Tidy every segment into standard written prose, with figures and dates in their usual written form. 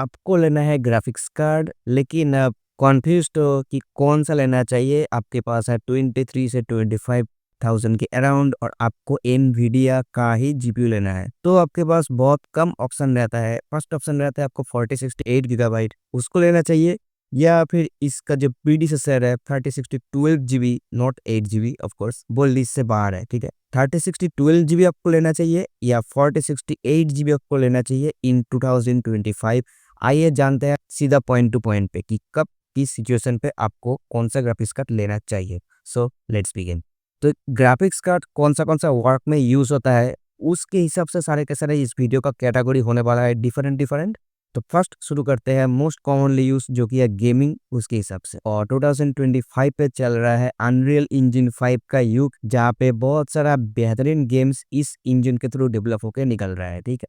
आपको लेना है ग्राफिक्स कार्ड, लेकिन आप कन्फ्यूज़्ड हो कि कौन-सा लेना चाहिए। आपके पास है 23 से 25,000 के अराउंड और आपको एनवीडिया का ही जीपीयू लेना है। तो आपके पास बहुत कम ऑप्शन रहता है। फर्स्ट ऑप्शन रहता है आपको 4060 8 गीगाबाइट उसको लेना चाहिए, या फिर इसका जो प्रीडिसेसर है 3060 12 GB not 8 GB of course, वो लिस्ट से बाहर है, ठीक है। 3060 12 जीबी आपको लेना चाहिए या 4060 8 जीबी आपको लेना चाहिए इन 2025। आइए जानते हैं सीधा पॉइंट टू पॉइंट पे कि कब किस सिचुएशन पे आपको कौन सा ग्राफिक्स कार्ड लेना चाहिए। So let's begin. तो ग्राफिक्स कार्ड कौन सा वर्क में यूज होता है, उसके हिसाब से सारे के सारे इस वीडियो का कैटेगरी होने वाला है डिफरेंट डिफरेंट। तो फर्स्ट शुरू करते हैं मोस्ट कॉमनली यूज जो कि है गेमिंग, उसके हिसाब से। और 2025 पे चल रहा है अनरियल इंजन 5 का युग, जहाँ पे बहुत सारा बेहतरीन गेम्स इस इंजन के थ्रू डेवलप होकर निकल रहा है, ठीक है।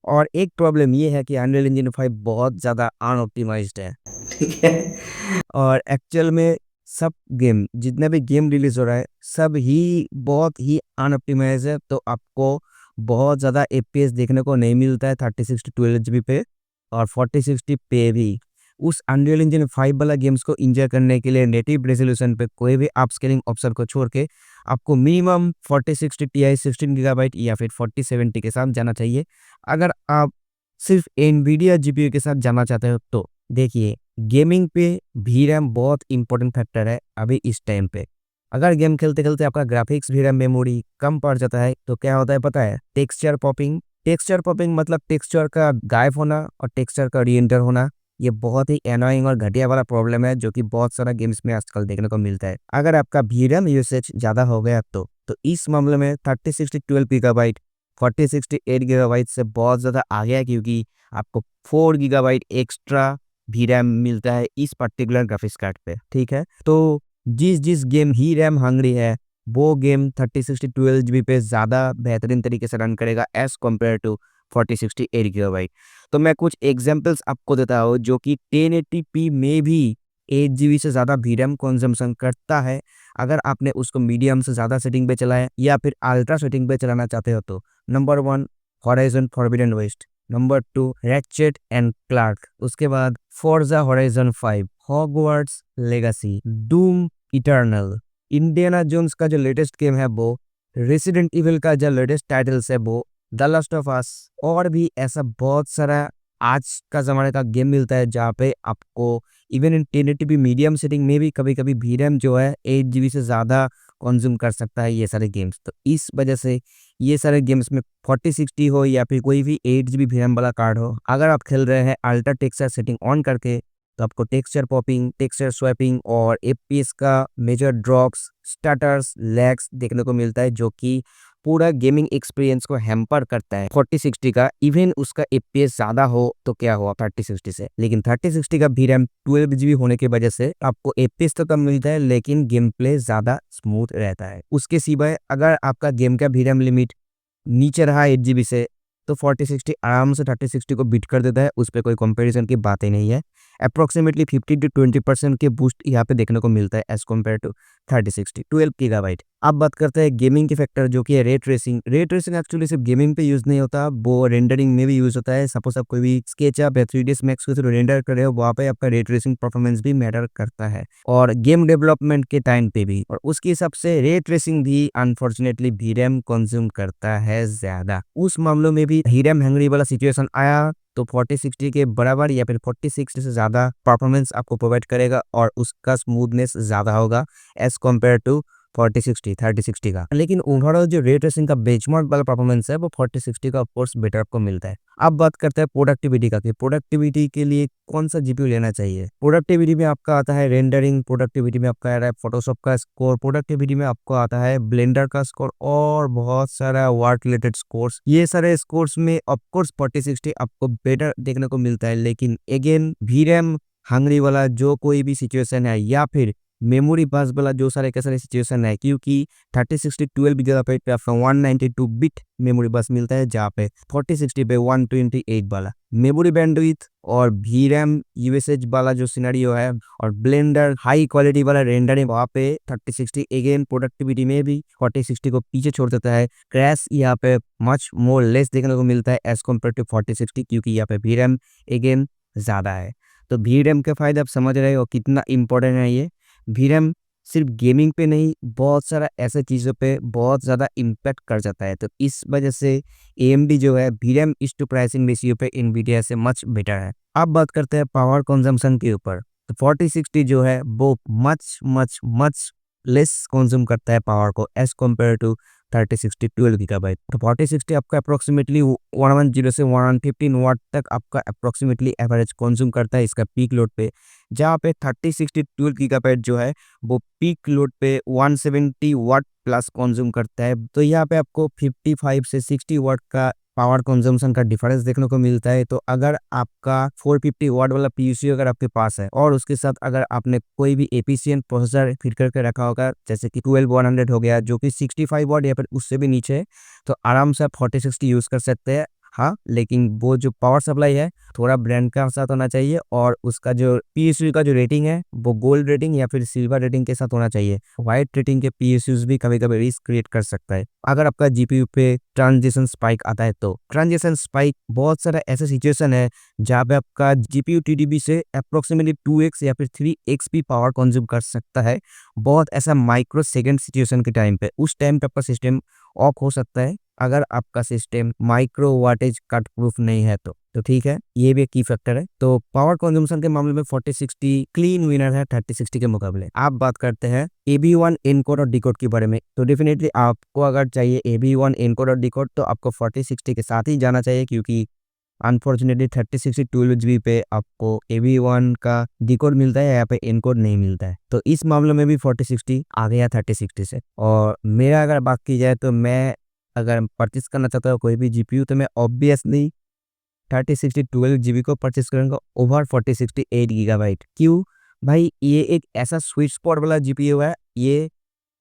और एक प्रॉब्लम ये है कि अनरियल इंजन 5 बहुत ज़्यादा अनऑप्टिमाइज्ड है, ठीक है। और एक्चुअल में सब गेम, जितना भी गेम रिलीज हो रहा है, सब ही बहुत ही अनऑप्टिमाइज्ड है। तो आपको बहुत ज़्यादा एफपीएस देखने को नहीं मिलता है 3060 12 जीबी पे और 4060 पे भी। उस अनरियल इंजन 5 वाला गेम्स को एंजॉय करने के लिए नेटिव रेजोल्यूशन पे कोई भी अपस्केलिंग ऑप्शन को छोड़ के आपको मिनिमम 4060 Ti 16 गीगाबाइट या फिर 4070 के साथ जाना चाहिए। अगर आप सिर्फ एनवीडिया जीपीयू के साथ जाना चाहते हो तो देखिए, गेमिंग पे वीरैम बहुत इंपॉर्टेंट फैक्टर है अभी इस टाइम पे। अगर गेम खेलते खेलते आपका ग्राफिक्स वीरैम मेमोरी कम पड़ जाता है तो क्या होता है पता है? Texture popping. टेक्सचर पॉपिंग मतलब टेक्सचर का गायब होना और टेक्सचर का रीएंटर होना। ये बहुत ही एनोइंग और घटिया वाला प्रॉब्लम है जो कि बहुत सारा गेम्स में आजकल देखने को मिलता है। अगर आपका वीरैम यूसेज ज्यादा हो गया तो इस मामले में 3060 12 गीगाबाइट 4060 8 गीगाबाइट से बहुत ज़्यादा आगे है, क्योंकि आपको 4 गीगाबाइट एक्स्ट्रा वी रैम मिलता है इस पर्टिकुलर ग्राफिक्स कार्ड पे, ठीक है। तो जिस जिस गेम ही रैम हंगरी है वो गेम 3060 12 जीबी पे ज़्यादा बेहतरीन तरीके से रन करेगा एज कम्पेयर टू 4060 8 गीगाबाइट। तो मैं कुछ एग्जांपल्स आपको देता हूँ जो कि 1080p में भी 8 जीबी से ज़्यादा वी रैम कंजम्पशन करता है। अगर आपने उसको मीडियम से ज़्यादा सेटिंग पे चलाया या फिर अल्ट्रा सेटिंग पे चलाना चाहते हो तो number 1 Horizon Forbidden West, number 2 Ratchet and Clank, उसके बाद Forza Horizon 5, Hogwarts Legacy, Doom Eternal, Indiana Jones का जो लेटेस्ट गेम है वो, रेसिडेंट इविल का जो लेटेस्ट टाइटल्स है वो, द लास्ट ऑफ अस, और भी ऐसा बहुत सारा आज का ज़माने का गेम मिलता है जहाँ पे आपको even in 1080p medium setting में भी कभी कभी वीरैम जो है 8 जीबी से ज़्यादा कंज्यूम कर सकता है ये सारे गेम्स। तो इस वजह से ये सारे गेम्स में 4060 हो या फिर कोई भी 8 जीबी वीरैम वाला कार्ड हो, अगर आप खेल रहे हैं अल्ट्रा टेक्सचर सेटिंग ऑन करके तो आपको टेक्सचर पॉपिंग, टेक्सचर स्वैपिंग और एफपीएस का मेजर ड्रॉप्स, स्टटर्स, लैग्स देखने को मिलता है जो कि पूरा गेमिंग एक्सपीरियंस को हैम्पर करता है 4060 का। इवन उसका एफपीएस ज्यादा हो तो क्या हुआ 3060 से, लेकिन 3060 का वीरैम 12 जीबी होने की वजह से आपको एफपीएस तो कम मिलता है लेकिन गेम प्ले ज्यादा स्मूथ रहता है। उसके सिवाय अगर आपका गेम का वीरैम लिमिट नीचे रहा 8 जीबी से तो 4060 आराम से 3060 को बीट कर देता है, उस पर कोई कंपैरिजन की बात ही नहीं है। अप्रोक्सीमेटली 50 to 20% के बूस्ट यहाँ पे देखने को मिलता है एज कम्पेयर टू 3060 12 गीगाबाइट। अब बात करते हैं गेमिंग के फैक्टर जो कि है ray tracing. Ray tracing actually सिर्फ गेमिंग पे यूज नहीं होता, वो रेंडरिंग में भी यूज होता है। सपोज आप कोई भी स्केचअप या 3ds मैक्स के थ्रू रेंडर कर रहे हो, वहाँ पे आपका रे ट्रेसिंग परफॉर्मेंस भी मैटर करता है और गेम डेवलपमेंट के टाइम पे भी। और उसके हिसाब से रे ट्रेसिंग भी अनफॉर्चुनेटली वीरैम कंज्यूम करता है ज्यादा। उस मामलों में भी हीरैम हैंगरी वाला सिचुएशन आया तो 4060 के बराबर या फिर 4060 से ज़्यादा परफॉर्मेंस आपको प्रोवाइड करेगा और उसका स्मूथनेस ज़्यादा होगा एज कम्पेयर टू 4060 3060 का। लेकिन ओवरऑल जो रे ट्रेसिंग का बेंचमार्क वाला परफॉर्मेंस है वो 4060 का ऑफकोर्स बेटर आपको मिलता है। अब बात करते हैं प्रोडक्टिविटी का कि प्रोडक्टिविटी के लिए कौन सा जीपीयू लेना चाहिए। प्रोडक्टिविटी में आपका आता है रेंडरिंग, प्रोडक्टिविटी में आपका आ रहा है फोटोशॉप का स्कोर, प्रोडक्टिविटी में आपको आता है ब्लेंडर का स्कोर और बहुत सारा वर्क रिलेटेड स्कोर्स। ये सारे स्कोर्स में ऑफकोर्स 4060 आपको बेटर देखने को मिलता है, लेकिन अगेन वीरैम हंगरी वाला जो कोई भी सिचुएशन है या फिर मेमोरी बस वाला जो सारे के सारे सिचुएशन है, क्योंकि 3060 12 गीगाबाइट पे आपका 192 बिट मेमोरी बस मिलता है जहाँ पे 4060 पे 128 वाला मेमोरी बैंडविड्थ और वीरैम यूएसएच वाला जो सिनेरियो है और ब्लेंडर हाई क्वालिटी वाला रेंडर है, वहाँ पे 3060 अगेन प्रोडक्टिविटी में भी 4060 को पीछे छोड़ देता है। क्रैश यहाँ पे मच मोर लेस देखने को मिलता है एज कम्पेयर टू 4060, क्योंकि यहाँ पे वीरैम अगेन ज़्यादा है। तो वीरैम के फ़ायदे आप समझ रहे हो कितना इम्पोर्टेंट है ये। वीरैम सिर्फ़ गेमिंग पे नहीं, बहुत सारा ऐसे चीज़ों पे बहुत ज़्यादा इम्पैक्ट कर जाता है। तो इस वजह से एएमडी जो है VRAM is to pricing ratio पे एनवीडिया से मच बेटर है। अब बात करते हैं पावर कंज़म्पशन के ऊपर। तो 4060 जो है वो much much much less consume करता है पावर को एज़ कंपेयर टू 3060 12 गीगाबाइट। तो 4060 आपका अप्रॉक्सिमेटली 110 से 115 वाट तक आपका अप्रॉक्सिमेटली एवरेज कंज्यूम करता है इसका पीक लोड पे। जहाँ पे 3060 12 गीगाबाइट जो है वो पीक लोड पे 170 वाट प्लस कंज्यूम करता है। तो यहाँ पे आपको 55 से 60 वाट का पावर कंजम्पशन का डिफरेंस देखने को मिलता है। तो अगर आपका 450 वाट वाला पीयूसी अगर आपके पास है और उसके साथ अगर आपने कोई भी एफिशिएंट प्रोसेसर फिट करके रखा होगा जैसे कि 12100 हो गया जो कि 65 वाट या फिर उससे भी नीचे है, तो आराम से आप 4060 यूज़ कर सकते हैं। हाँ, लेकिन वो जो पावर सप्लाई है थोड़ा ब्रांड का साथ होना चाहिए और उसका जो पीएसयू का जो रेटिंग है वो गोल्ड रेटिंग या फिर सिल्वर रेटिंग के साथ होना चाहिए। व्हाइट रेटिंग के पीएसयूज भी कभी-कभी रिस्क क्रिएट कर सकता है। अगर आपका जीपीयू पे ट्रांजिशन स्पाइक आता है तो ट्रांजिशन स्पाइक बहुत सारा ऐसा सिचुएशन है जहाँ पे आपका जीपीयू टीडीबी से अप्रोक्सीमेटली 2x या फिर 3x भी पावर कंज्यूम कर सकता है। बहुत ऐसा माइक्रो सेकंड सिचुएशन के टाइम पे उस टाइम पे आपका सिस्टम ऑफ हो सकता है अगर आपका system micro wattage cut proof नहीं है तो ठीक है, ये भी एक की फैक्टर है। तो पावर कंजम्पशन के मामले में 4060 क्लीन विनर है 3060 के मुकाबले। आप बात करते हैं AB1 एनकोड और डिकोड के बारे में। तो डेफिनेटली आपको अगर चाहिए AB1 एनकोड और डिकोड तो आपको 4060 के साथ ही जाना चाहिए क्योंकि अनफॉर्चुनेटली 3060 12GB पे आपको AB1 का डिकोड मिलता है, यहाँ पे एनकोड नहीं मिलता है। तो इस मामले में भी 4060 आ गया 3060 से। और मेरा अगर बात की जाए तो मैं अगर परचेस करना चाहता हूँ कोई भी जीपीयू तो मैं ऑब्वियसली 3060 12GB को परचेस करूंगा ओवर 4060 8 गीगाबाइट। क्यों भाई, ये एक ऐसा स्वीट स्पॉट वाला जीपीयू है। ये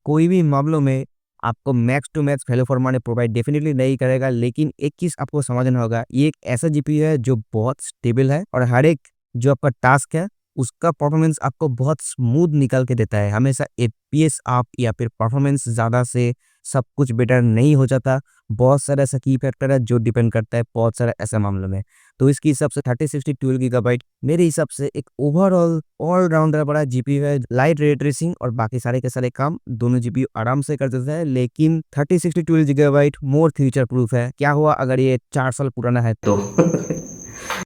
कोई भी मामलों में आपको max to max value for money provide definitely नहीं करेगा, लेकिन एक चीज आपको समझना होगा, ये एक ऐसा जीपीयू है जो बहुत स्टेबल है और हर एक जो आपका टास्क है उसका परफॉर्मेंस आपको बहुत स्मूथ निकाल के देता है। हमेशा एफपीएस आप या फिर परफॉर्मेंस ज़्यादा से सब कुछ बेटर नहीं हो जाता। बहुत सारा ऐसा की फैक्टर है जो डिपेंड करता है बहुत सारा ऐसा मामलों में। तो इसके हिसाब से 3060 12 गीगाबाइट मेरे हिसाब से एक ओवरऑल ऑलराउंडर बड़ा जीपीयू है। लाइट रे ट्रेसिंग और बाकी सारे के सारे काम दोनों जीपीयू आराम से कर देता है, लेकिन 3060 12 गीगाबाइट मोर फ्यूचर प्रूफ है। क्या हुआ अगर ये 4 साल पुराना है तो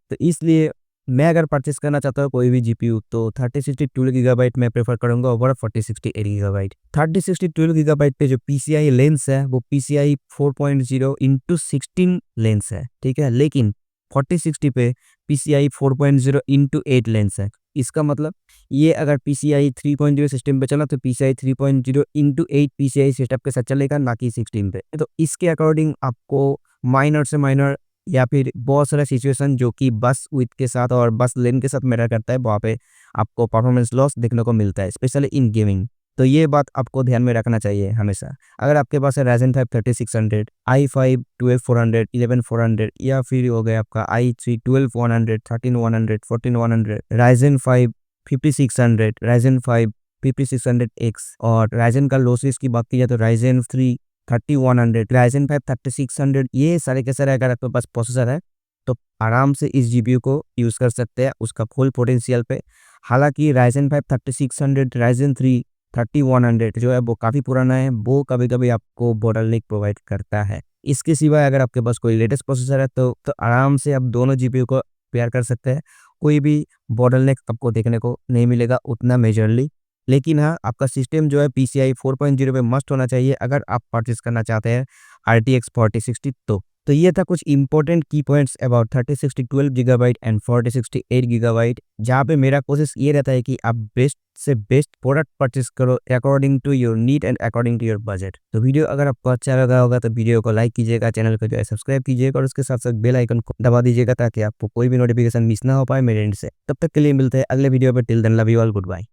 तो इसलिए मैं अगर परचेस करना चाहता हूँ कोई भी जीपीयू तो 3060 12 गीगाबाइट मैं प्रेफर करूंगा ओवर 4060 8 गीगाबाइट। 3060 12 गीगाबाइट पे जो पीसीआई लेंस है वो पीसीआई 4.0 इंटू 16 लेंस है, ठीक है, लेकिन 4060 पे पीसीआई 4.0 इंटू 8 लेंस है। इसका मतलब ये अगर पीसीआई 3.0 सिस्टम पे चला तो पीसीआई 3.0 इंटू 8 पीसीआई सेटअप के साथ चलेगा, ना कि 16 पे। तो इसके अकॉर्डिंग आपको माइनर से माइनर या फिर बहुत सारा सिचुएशन जो कि बस विड्थ के साथ और बस लेंथ के साथ मैटर करता है, वहाँ पे आपको परफॉर्मेंस लॉस देखने को मिलता है, स्पेशली इन गेमिंग। तो ये बात आपको ध्यान में रखना चाहिए हमेशा। अगर आपके पास है Ryzen 5 3600, i5 12400, 11400 या फिर हो गया आपका i3 12100, 13100, 14100, Ryzen 5 5600, Ryzen 5 5600X और Ryzen का लॉसेस की बात की जाए तो Ryzen 3 3100, Ryzen 5 3600, ये सारे के सारे अगर आपके पास प्रोसेसर है तो आराम से इस जीपीयू को यूज़ कर सकते हैं उसका फुल पोटेंशियल पे। हालांकि Ryzen 5 3600, Ryzen 3 3100 जो है वो काफ़ी पुराना है, वो कभी-कभी आपको बॉटलनेक प्रोवाइड करता है। इसके सिवाय अगर आपके पास कोई लेटेस्ट प्रोसेसर है तो आराम से आप दोनों जीपीयू को पेयर कर सकते हैं। कोई भी बॉटलनेक आपको देखने को नहीं मिलेगा उतना मेजरली। लेकिन हाँ, आपका सिस्टम जो है पीसीआई 4.0 पे मस्ट होना चाहिए अगर आप परचेस करना चाहते हैं RTX 4060 तो ये था कुछ इंपॉर्टेंट की points about 3060 12 gigabyte and 4060 8 gigabyte, जहाँ पे मेरा कोशिश ये रहता है कि आप बेस्ट से बेस्ट प्रोडक्ट परचेस करो according to your need and according to your budget. तो वीडियो अगर आपको अच्छा लगा होगा तो वीडियो को लाइक कीजिएगा, चैनल को जो है सब्सक्राइब कीजिएगा और उसके साथ साथ बेल आइकन को दबा दीजिएगा ताकि आपको कोई भी नोटिफिकेशन मिस ना हो पाए मेरे एंड से। तब तक के लिए मिलते हैं अगले वीडियो पर। Till then love you all, good bye.